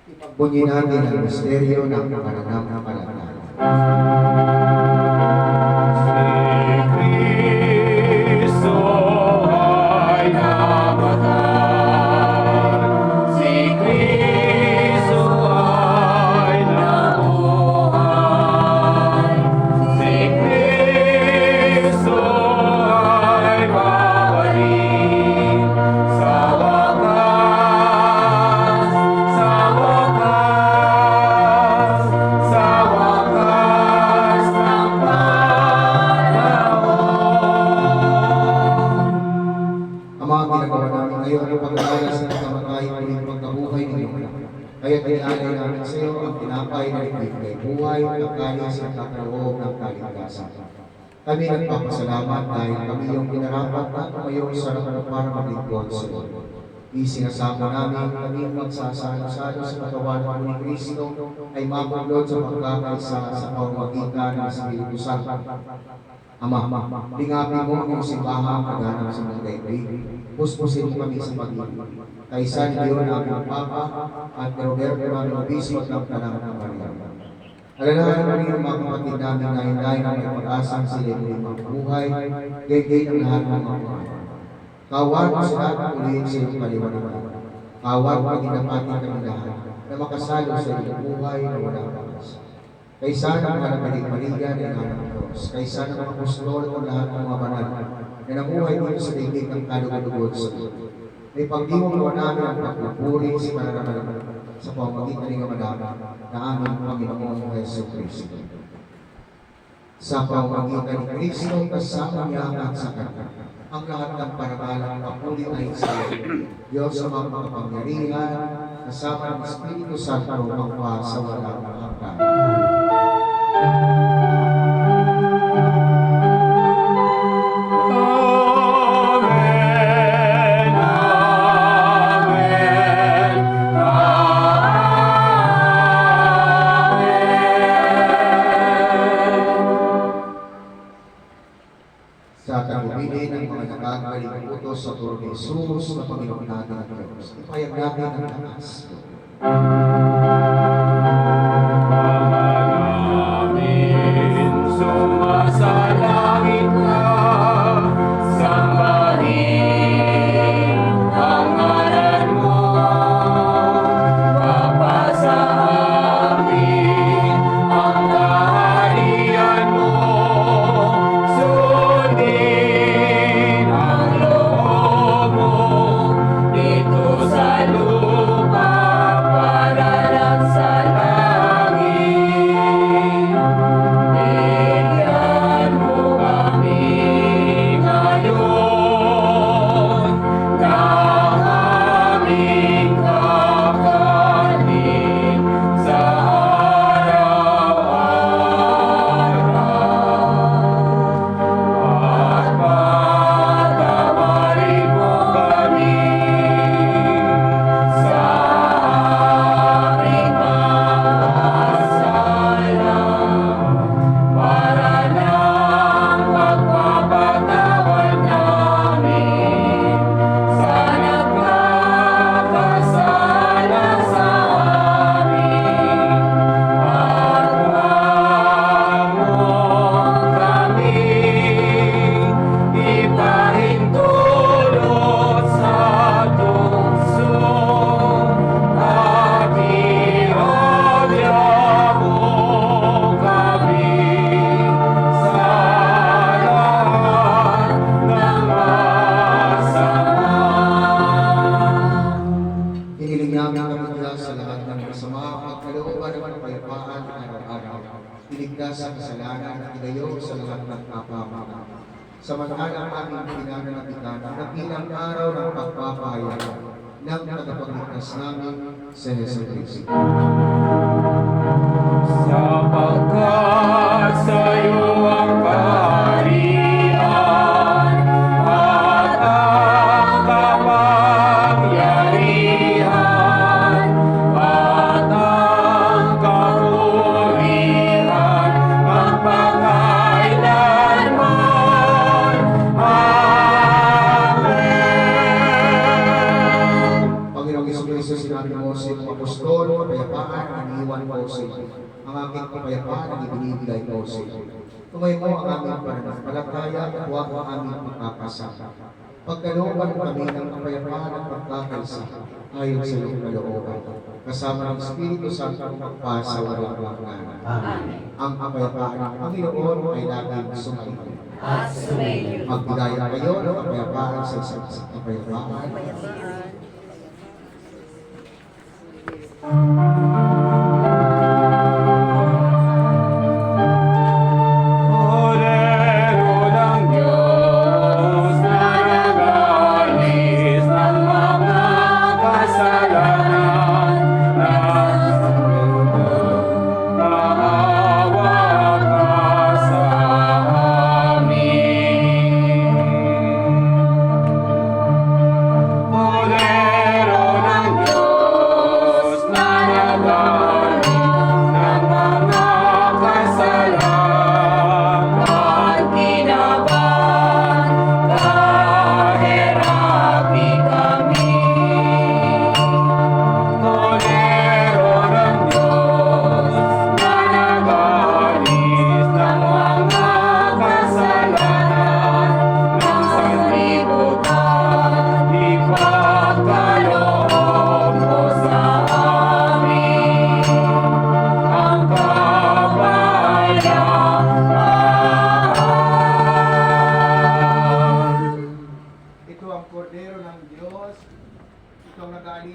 Ipagbunyi natin ang misteryo ng pananampalataya. Kaya tinalay namin sa iyo ang tinapay na ibigay buhay ng kalis at kakaloob ng kaligtasan. Kami nagpapasalamat dahil kami yung pinarapat na tumayo sa harap para maglingkod sa iyo. Isinasama namin kami magsasalo-salo sa katawan ng ni Kristo ay mabuklod sa pagkakaisa sa pamamagitan ng Espiritu Santo. Ama, lingapin mo ang simbahan kaganap sa mga daigdig. Puspusin mo kami sa pag-ibig. Kaysa niyo na ang Papa at Roberto ng Obispo ng Tanang ng Maria. Alalahanin mo rin ang mga kapatid namin na hinday na may pag-asang sila ay mabuhay, gay ng lahat ng mga mga. Kawad mo sila at ulihin sa iyong kaliwanagan. Kawad mo ginapati kami lahat na makasalo sa iyong buhay na walang bakas. Kaysa ng mga nagaling-maligan ay anak ng Diyos. Kaysa ng mga apostol at lahat ng mga banal na namuhay dito sa daigdig ng kalugod sa iyo. May pagdiwang mo namin ang pagpupuri sa pananampalataya sa pamamagitan ng madama na aming Panginoong Hesus Kristo. Sa pamamagitan ni Kristo, kasama niya at sa Kanya, ang lahat ng parangalang papuri ay sa iyo. Diyos sa mga makapangyarihan, kasama ng Espiritu Santo magpa sa walang hanggan. Sa tagubilin ng mga nakagaling utos sa turo ni Jesus na Panginoon natin at Diyos. Ipayag natin ang lakas. Amen. Sumasalangit ka, sambahin ang ngalan mo. Papasa amin ang kaharian mo. Sundin ang loob mo dito sa lupa para lang sa langit. Bigyan mo kami ngayon ng aming kakanin sa araw-araw. At patawarin mo kami sa aming mga sala, para lang magpapatawad namin sa nagkakasala sa amin. At huwag mong kami ipahintulot sa tukso, at iodya mo kami sa lahat ng masama. Hiniling namin kami mula sa lahat ng masama at kalooban ng kapayapaan araw-araw. Iligtas sa kasalanan at ilayo sa lahat ng kapamakan. Samantalang aming pinananabitan na bilang araw ng pagpapahayag ng tagapagligtas namin sa Hesus Kristo. Sapagkat sa'yo ang kaharian at ang kapangyarihan at ang kapurihan magpakailanman. Amen. Panginoong Hesus Kristo, sinabi mo sa iyong apostol apostol, kapayapaan ang iniwan ko sa iyo. Ang aking kapayapaan ang ibinibigay ko sa iyo. Tumayo mo ang aming pananampalataya at huwag ang aming pagkakasama. Pagkalooban kami ng kapayapaan at pagkakaisa ayon sa iyong kalooban. Kasama ng Espiritu Santo pagpasa walang hanggan. Amen. Ang kapayapaan ng Panginoon ay laging sumainyo. At sumayo. Magbigay kayo ng kapayapaan sa isa't isang kapayapaan.